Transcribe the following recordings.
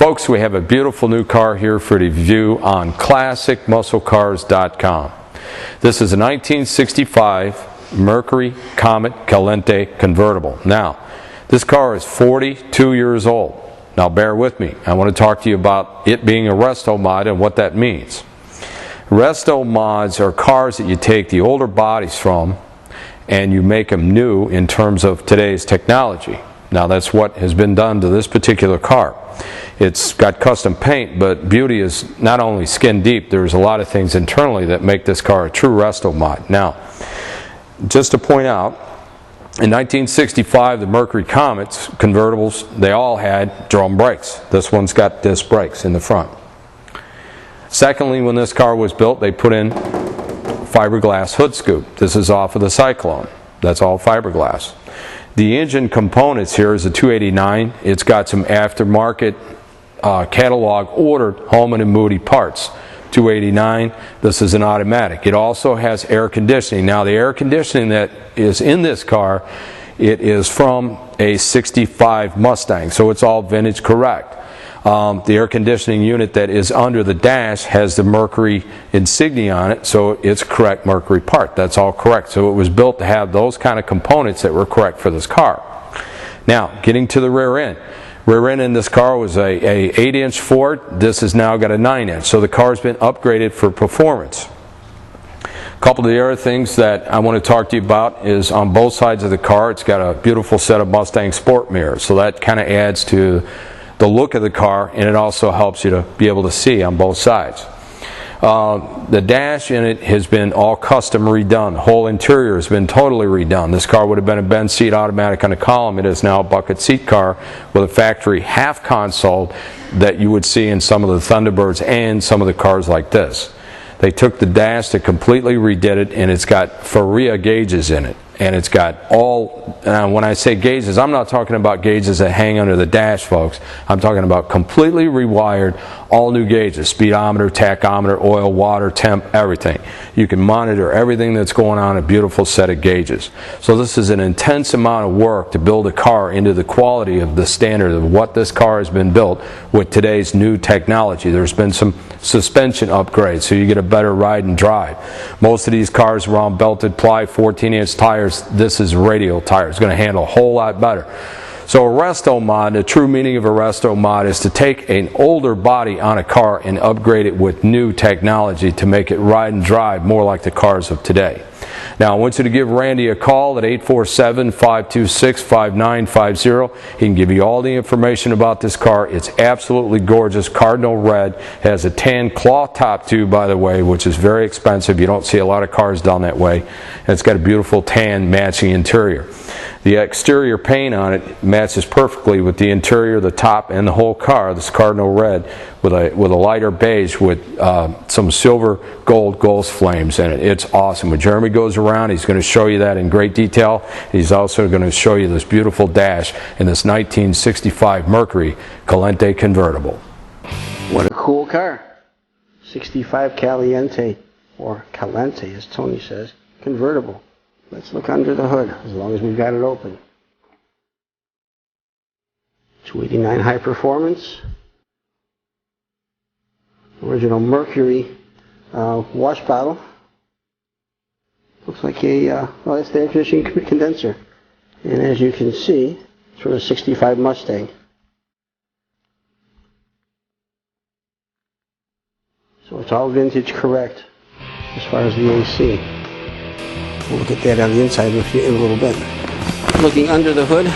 Folks, we have a beautiful new car here for review on ClassicMuscleCars.com. This is a 1965 Mercury Comet Caliente convertible. Now, this car is 42 years old. Now bear with me. I want to talk to you about it being a Resto mod and what that means. Resto mods are cars that you take the older bodies from and you make them new in terms of today's technology. Now that's what has been done to this particular car. It's got custom paint, but beauty is not only skin deep, there's a lot of things internally that make this car a true Resto mod. Now, just to point out, in 1965, the Mercury Comets convertibles, they all had drum brakes. This one's got disc brakes in the front. Secondly, when this car was built, they put in fiberglass hood scoop. This is off of the Cyclone. That's all fiberglass. The engine components here is a 289. It's got some aftermarket catalog ordered Holman and Moody parts. 289. This is an automatic. It also has air conditioning. Now the air conditioning that is in this car, it is from a 65 Mustang, so it's all vintage correct. The air conditioning unit that is under the dash has the Mercury insignia on it, so it's correct Mercury part. That's all correct. So it was built to have those kind of components that were correct for this car. Now, getting to the rear end. Rear end in this car was a 8-inch Ford. This has now got a 9-inch. So the car's been upgraded for performance. A couple of the other things that I want to talk to you about is on both sides of the car, it's got a beautiful set of Mustang sport mirrors. So that kind of adds to the look of the car, and it also helps you to be able to see on both sides. The dash in it has been all custom redone. The whole interior has been totally redone. This car would have been a Benz seat automatic on a column. It is now a bucket seat car with a factory half console that you would see in some of the Thunderbirds and some of the cars like this. They took the dash, they completely redid it, and it's got Faria gauges in it. And it's got all, when I say gauges, I'm not talking about gauges that hang under the dash, folks. I'm talking about completely rewired, all new gauges, speedometer, tachometer, oil, water, temp, everything. You can monitor everything that's going on, a beautiful set of gauges. So this is an intense amount of work to build a car into the quality of the standard of what this car has been built with today's new technology. There's been some suspension upgrades, so you get a better ride and drive. Most of these cars were on belted ply, 14-inch tires. This is radial tire. It's going to handle a whole lot better. So a Resto mod, the true meaning of a Resto mod is to take an older body on a car and upgrade it with new technology to make it ride and drive more like the cars of today. Now I want you to give Randy a call at 847-526-5950. He can give you all the information about this car. It's absolutely gorgeous, cardinal red. It has a tan cloth top too, by the way, which is very expensive. You don't see a lot of cars done that way. And it's got a beautiful tan matching interior. The exterior paint on it matches perfectly with the interior, the top, and the whole car. This cardinal red with a lighter beige with some silver gold ghost flames in it. It's awesome. When Jeremy goes around, he's going to show you that in great detail. He's also going to show you this beautiful dash in this 1965 Mercury Caliente convertible. What a cool car. 65 Caliente, or Caliente as Tony says, convertible. Let's look under the hood, as long as we've got it open. 289 high performance. Original Mercury wash bottle. Looks like a, well, that's the air conditioning condenser. And as you can see, it's from a 65 Mustang. So it's all vintage correct as far as the AC. We'll look at that on the inside in a little bit. Looking under the hood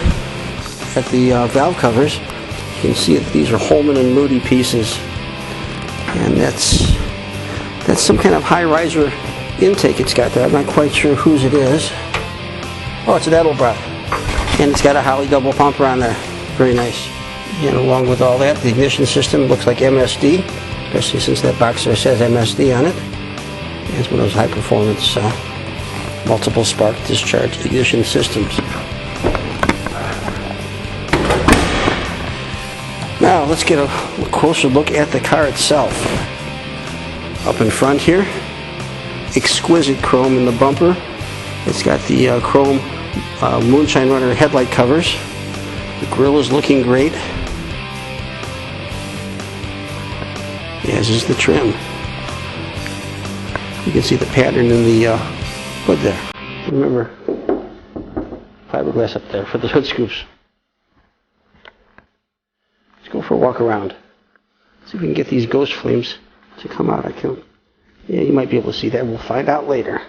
at the valve covers, you can see that these are Holman and Moody pieces. And that's some kind of high riser intake it's got there. I'm not quite sure whose it is. Oh, it's an Edelbrock. And it's got a Holley double pumper on there. Very nice. And along with all that, the ignition system looks like MSD, especially since that box there says MSD on it. And it's one of those high performance multiple spark discharge ignition systems. Now let's get a closer look at the car itself. Up in front here, exquisite chrome in the bumper. It's got the chrome Moonshine Runner headlight covers. The grille is looking great. as is the trim. You can see the pattern in the hood there. Remember, fiberglass up there for the hood scoops. Let's go for a walk around. See if we can get these ghost flames to come out. Yeah, you might be able to see that. We'll find out later.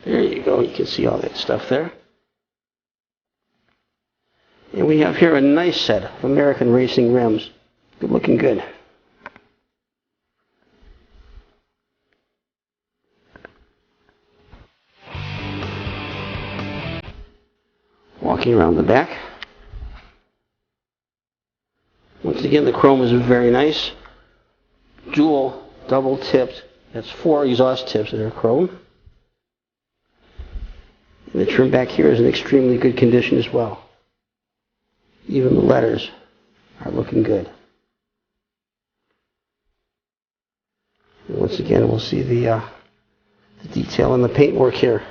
There you go. You can see all that stuff there. And we have here a nice set of American racing rims. Good looking good. Walking around the back. Once again, the chrome is very nice. Dual, double tipped. That's 4 exhaust tips that are chrome. And the trim back here is in extremely good condition as well. Even the letters are looking good. And once again, we'll see the detail in the paintwork here.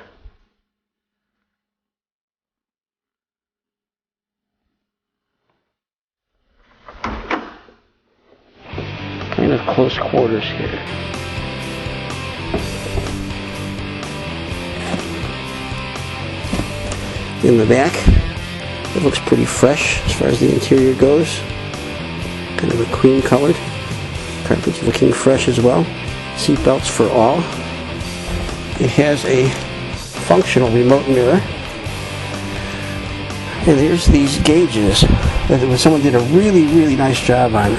Kind of close quarters here. In the back, it looks pretty fresh as far as the interior goes. Kind of a cream colored. Carpet's looking fresh as well. Seat belts for all. It has a functional remote mirror. And there's these gauges that someone did a really, really nice job on.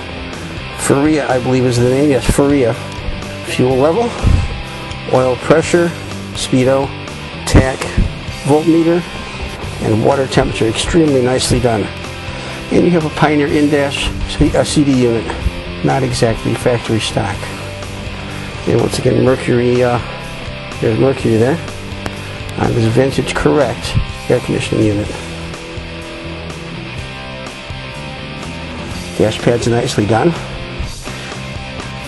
Faria, I believe is the name. Yes, Faria. Fuel level, oil pressure, speedo, tach, voltmeter, and water temperature. Extremely nicely done. And you have a Pioneer in-dash CD unit. Not exactly factory stock. And once again, Mercury, there's Mercury there. On this vintage correct air conditioning unit. Dash pads are nicely done.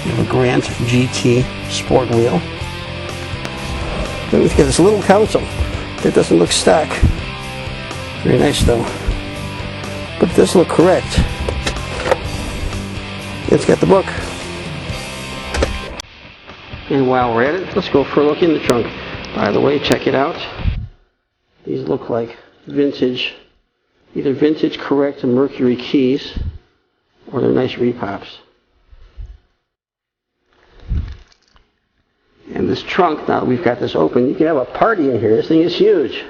You have a Grant GT sport wheel. Then we've got this little console that doesn't look stock. Very nice though. But it does look correct. It's got the book. And while we're at it, let's go for a look in the trunk. By the way, check it out. These look like vintage, either vintage correct Mercury keys, or they're nice repops. And this trunk, now that we've got this open, you can have a party in here. This thing is huge.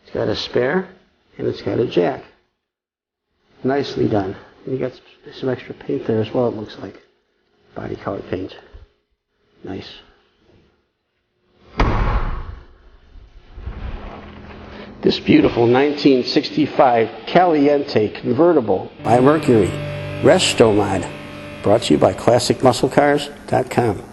It's got a spare, and it's got a jack. Nicely done. And you got some extra paint there as well, it looks like. Body color paint. Nice. This beautiful 1965 Caliente convertible by Mercury, Resto mod, brought to you by ClassicMuscleCars.com.